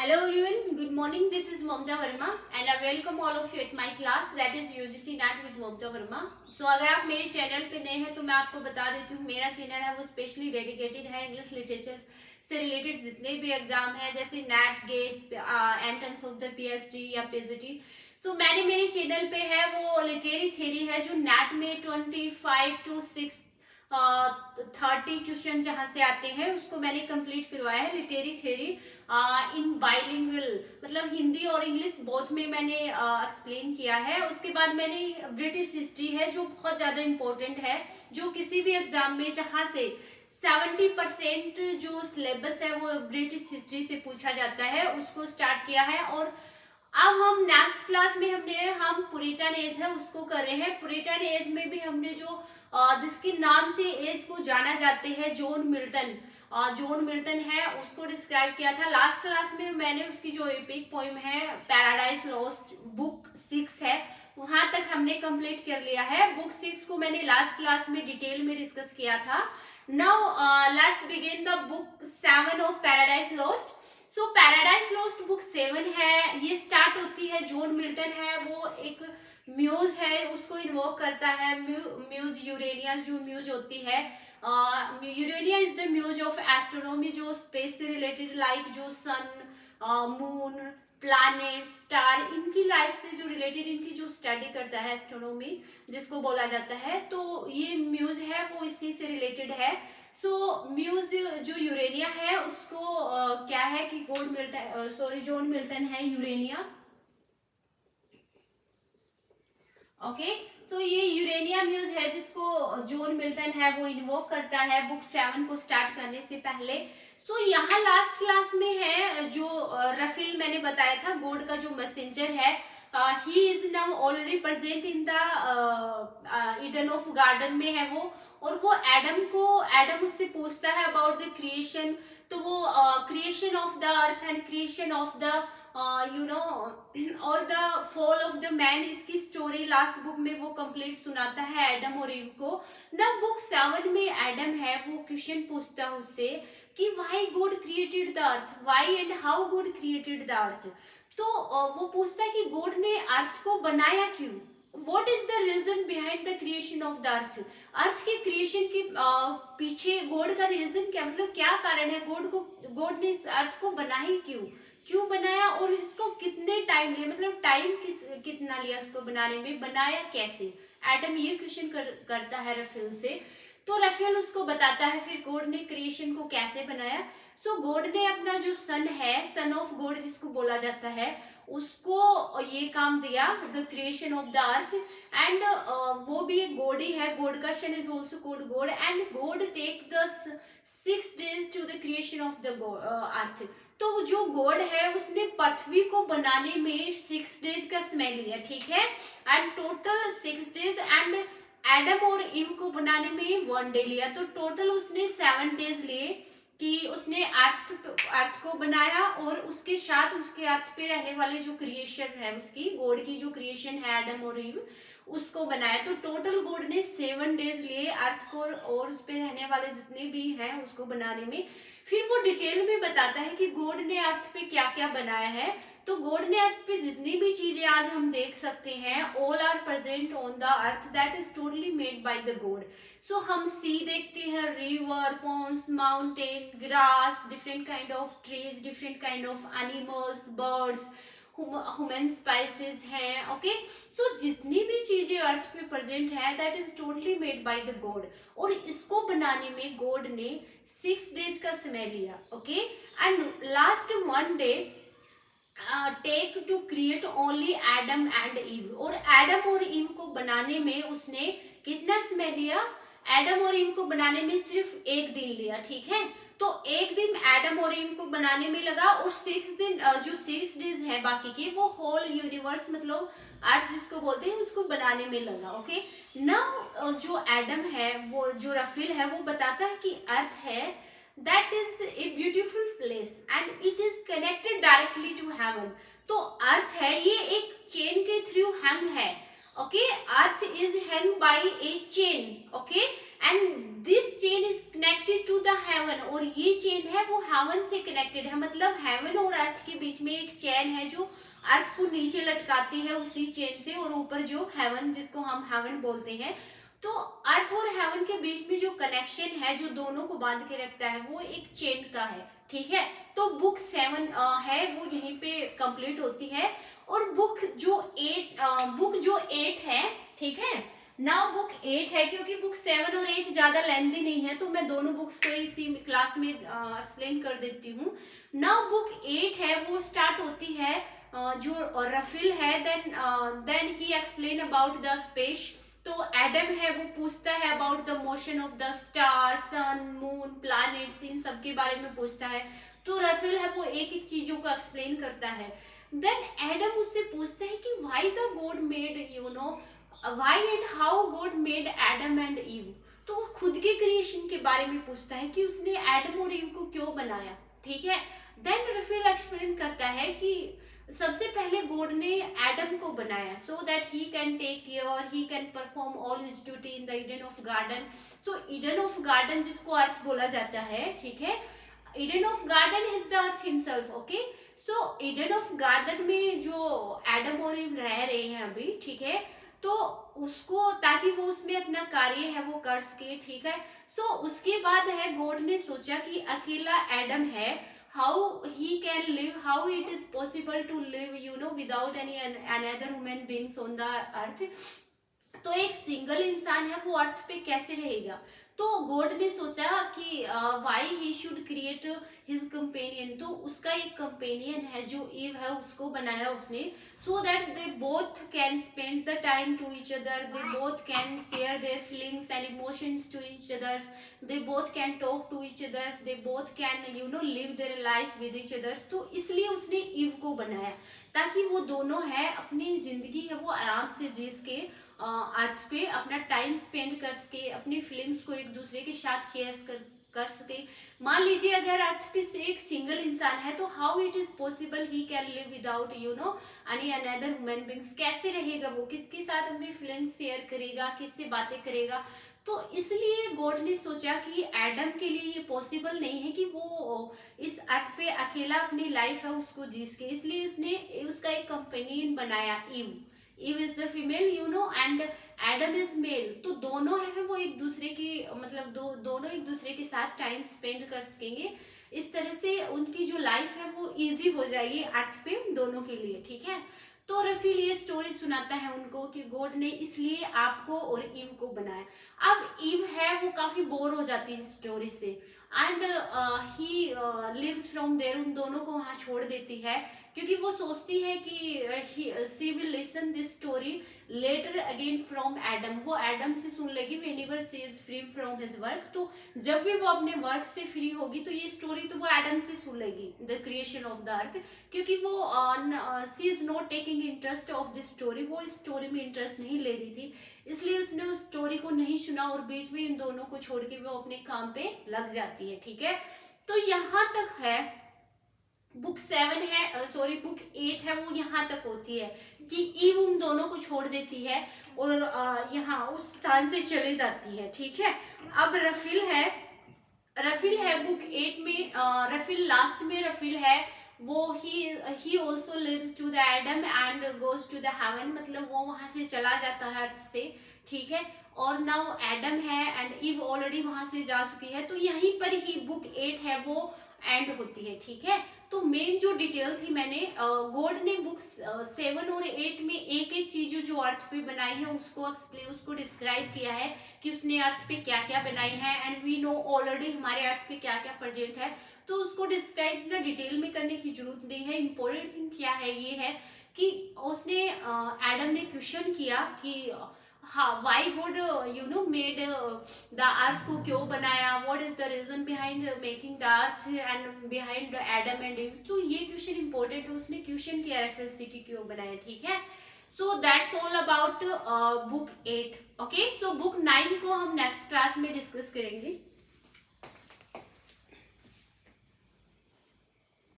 Hello everyone, good morning. This is Mamta Verma and I welcome all of you at my class that is UGC NET with Mamta Verma. So अगर आप मेरे channel पे नए हैं तो मैं आपको बता देती हूँ मेरा चैनल है वो स्पेशली डेडिकेटेड है इंग्लिश लिटरेचर से रिलेटेड जितने भी एग्जाम है जैसे NET GATE entrance of the PhD या पीजीटी. सो मैंने मेरे चैनल पे है वो लिटरेरी थ्योरी है जो नेट में 25 to 6 30 क्वेश्चन जहां से आते हैं उसको मैंने कंप्लीट करवाया है लिटरेरी थ्योरी इन बाइलिंगुअल मतलब हिंदी और इंग्लिश बोथ में मैंने एक्सप्लेन किया है. उसके बाद मैंने ब्रिटिश हिस्ट्री है जो बहुत ज्यादा इम्पोर्टेंट है जो किसी भी एग्जाम में जहां से 70% जो सिलेबस है वो ब्रिटिश हिस्ट्री से पूछा जाता है उसको स्टार्ट किया है. और अब हम नेक्स्ट क्लास में हम पुरिटन एज है उसको कर रहे हैं. पुरिटन एज में भी हमने जो जिसके नाम से एज को जाना जाते हैं जॉन मिल्टन है उसको डिस्क्राइब किया था. लास्ट क्लास में मैंने उसकी जो एपिक पोइम है पैराडाइज लॉस्ट बुक 6 है वहां तक हमने कंप्लीट कर लिया है. बुक 6 को मैंने लास्ट क्लास में डिटेल में डिस्कस किया था. Now let's begin the book 7 of paradise lost. So paradise lost book 7 है. ये स्टार्ट होती है जॉन मिल्टन है वो एक म्यूज है उसको इन्वोक करता है. म्यूज यूरेनिया जो म्यूज होती है Urania is the muse of astronomy जो स्पेस से रिलेटेड लाइक जो सन मून प्लैनेट स्टार इनकी लाइफ से जो रिलेटेड इनकी जो स्टडी करता है एस्ट्रोनॉमी जिसको बोला जाता है. तो ये म्यूज है वो इसी से रिलेटेड है. सो म्यूज जो यूरेनिया है उसको क्या है कि जॉन मिल्टन है यूरेनिया. ओके सो ये यूरेनिया म्यूज है जिसको जॉन मिल्टन है वो इन्वोक करता है बुक 7 को स्टार्ट करने से पहले. सो यहाँ लास्ट क्लास में है जो रफील मैंने बताया था गॉड का जो मैसेंजर है he is now already present in the Eden of garden में है वो. और वो एडम उससे पूछता है अबाउट द क्रिएशन. तो वो creation of the earth and creation of the और the fall of the man इसकी स्टोरी लास्ट बुक में वो कंप्लीट सुनाता है एडम और ईव को. न बुक 7 में एडम है वो क्वेश्चन पूछता है उससे कि why God created the earth why and how God created the earth. तो वो पूछता है कि गॉड ने अर्थ को बनाया क्यों. What is the reason behind the creation of the earth? अर्थ के क्रिएशन के पीछे गॉड का रीजन क्या मतलब क्या कारण है गॉड ने इस अर्थ को बनाई क्यों बनाया और इसको कितने टाइम लिया मतलब टाइम कितना लिया इसको बनाने में बनाया कैसे. एडम ये क्वेश्चन करता है रफेल से. तो रफेल उसको बताता है फिर गॉड ने क्रिएशन को कैसे बनाया. सो गॉड ने अपना जो सन है सन ऑफ गॉड जिसको बोला जाता है उसको ये काम दिया the creation of the earth. And वो भी एक गॉड ही है. गॉड का son is also called God and God take the 6 days to the creation of the earth. तो जो गॉड है उसने पृथ्वी को बनाने में 6 days का समय लिया ठीक है and total 6 days and Adam और ईव को बनाने में 1 day लिया. तो टोटल उसने 7 days लिए कि उसने अर्थ को बनाया और उसके साथ उसके अर्थ पे रहने वाले जो क्रिएशन है उसकी गॉड की जो क्रिएशन है एडम और ईव उसको बनाया. तो टोटल गॉड ने 7 days लिए अर्थ को और उस पे रहने वाले जितने भी हैं उसको बनाने में. फिर वो डिटेल में बताता है कि गॉड ने अर्थ पे क्या क्या बनाया है. तो गॉड ने अर्थ पे जितनी भी चीजें आज हम देख सकते हैं all are present on the earth that is totally made by the God. So हम सी देखते हैं river ponds mountain grass different kind of trees different kind of animals birds human species हैं. ओके सो जितनी भी चीजें earth पे present है that is totally made by the God. और इसको बनाने में गॉड ने 6 days का समय लिया. Okay and last 1 day take to create only Adam and Eve. और एडम और ईव को बनाने में उसने कितना समय लिया. एडम और ईव को बनाने में सिर्फ 1 दिन लिया ठीक है. तो 1 दिन एडम और ईव को बनाने में लगा और 6 दिन जो 6 days है बाकी के वो होल यूनिवर्स मतलब अर्थ जिसको बोलते हैं उसको बनाने में लगा. ओके नाउ जो एडम है वो जो रफील है वो बताता है कि अर्थ है that is a beautiful place and it is connected directly to heaven. तो अर्थ है ये एक चेन के थ्रू हैंग है. Okay earth is hang by a chain. Okay and this chain is connected to the heaven, और ये chain है वो हेवन से कनेक्टेड है, मतलब हेवन और अर्थ के बीच में एक चेन है जो अर्थ को नीचे लटकाती है उसी चेन से, और ऊपर जो हेवन, जिसको हम हेवन बोलते हैं। तो अर्थ और हेवन के बीच में जो कनेक्शन है जो दोनों को बांध के रखता है वो एक चेन का है, ठीक है। तो बुक 7 है वो यहीं पे कंप्लीट होती है। और बुक जो 8 है, ठीक है ना, बुक 8 है, क्योंकि बुक 7 और 8 ज्यादा लेंथी नहीं है तो मैं दोनों बुक्स को इसी क्लास में एक्सप्लेन कर देती हूँ। नाउ बुक 8 है वो स्टार्ट होती है जो रफिल है, then he explain about the space. तो एडम है वो पूछता है about the motion of the star, sun, moon, planets, इन सब के बारे में पूछता है। तो रफेल है वो एक एक चीजों को एक्सप्लेन करता है। देन एडम उससे पूछता है कि why the God made, you know, why and how God made Adam and Eve. तो वो खुद के क्रिएशन के बारे में पूछता है कि उसने एडम और ईव को क्यों बनाया, ठीक है। देन रफेल एक्सप्लेन करता है कि सबसे पहले गॉड ने एडम को बनाया so that he can take care, he can perform all his duty in the Eden of garden. So Eden of garden जिसको अर्थ बोला जाता है, ठीक है, Eden of garden is the earth himself, okay. So Eden of garden में जो Adam और ewe रह रहे हैं अभी, ठीक है, तो उसको, ताकि वो उसमें अपना कार्य है वो कर सके, ठीक है। सो उसके बाद है गॉड ने सोचा कि अकेला एडम है, how he can live, how it is possible to live, you know, without any another human beings on the earth। तो एक सिंगल इंसान है वो अर्थ पे कैसे रहेगा। तो गॉड ने सोचा कि why he should create his companion. तो उसका एक कंपेनियन है जो ईव है, उसको बनाया उसने, so that they both can spend the time to each other, they both can share their feelings and emotions to each others, they both can talk to each others, they both can, you know, live their life with each others. तो इसलिए उसने ewe को बनाया ताकि वो दोनों है अपनी जिंदगी है वो आराम से जी के अर्थ पे अपना टाइम स्पेंड कर सके, अपनी फीलिंग्स को एक दूसरे के साथ शेयर कर सके। मान लीजिए अगर अर्थ पे एक सिंगल इंसान है तो how it is possible he can live without, you know, any another human beings. कैसे रहेगा वो, किसके साथ अपनी फीलिंग्स शेयर करेगा, किससे बातें करेगा। तो इसलिए गॉड ने सोचा कि एडम के लिए ये पॉसिबल नहीं है कि वो इस अर्थ पे अकेला अपनी लाइफ है उसको जी सके, इसलिए उसने उसका एक कंपेनियन बनाया, Eve. Eve is the female, you know, and Adam is male. तो दोनों है वो एक दूसरे की, मतलब दोनों एक दूसरे के साथ टाइम स्पेंड कर सकेंगे। इस तरह से उनकी जो लाइफ है वो इजी हो जाएगी अर्थ पे दोनों के लिए, ठीक है। तो रफील ये स्टोरी सुनाता है उनको कि गॉड ने इसलिए आपको और ईव को बनाया। अब ईव है वो काफी बोर हो जाती है स्टोरी से, and he lives from there, उन दोनों को वहां छोड़ देती है, क्योंकि वो सोचती है कि she will listen this story later again from Adam. वो एडम से सुन लेगी whenever she is free from his work. तो जब भी वो अपने वर्क से फ्री होगी तो ये स्टोरी तो वो एडम से सुन लेगी, the creation of the earth, क्योंकि वो she is not taking interest of this story, वो इस स्टोरी में इंटरेस्ट नहीं ले रही थी, इसलिए उसने उस स्टोरी को नहीं सुना और बीच में इन दोनों को छोड़ के वो अपने काम पे लग जाती है, ठीक है। तो यहाँ तक है बुक 7 है, सॉरी बुक 8 है वो यहाँ तक होती है कि ईव उन दोनों को छोड़ देती है और यहाँ उस स्थान से चली जाती है, ठीक है। अब रफील है बुक 8 में, रफील लास्ट में रफील है वो he also lives to the Adam and goes to the heaven, मतलब वो वहां से चला जाता है अर्थ से, ठीक है। और नाउ एडम है एंड ईव ऑलरेडी वहां से जा चुकी है, तो यहीं पर ही बुक 8 है वो एंड होती है, ठीक है। तो मेन जो डिटेल थी मैंने, गॉड ने बुक 7 और 8 में एक एक चीज जो अर्थ पे बनाई है उसको डिस्क्राइब किया है कि उसने अर्थ पे क्या क्या बनाई है, एंड वी नो ऑलरेडी हमारे अर्थ पे क्या क्या प्रेजेंट है, तो उसको डिस्क्राइब इतना डिटेल में करने की जरूरत नहीं है। इम्पोर्टेंट थिंग क्या है ये है कि उसने एडम ने क्वेश्चन किया कि why God, you know, made the earth को क्यों बनाया, what is the reason behind making the earth and behind Adam and Eve. तो ये क्वेश्चन इंपॉर्टेंट है, उसने क्वेश्चन किया रेफरेंस से कि क्यों बनाया, ठीक है। So that's all about book 8, okay. So book 9 को हम नेक्स्ट क्लास में डिस्कस करेंगे।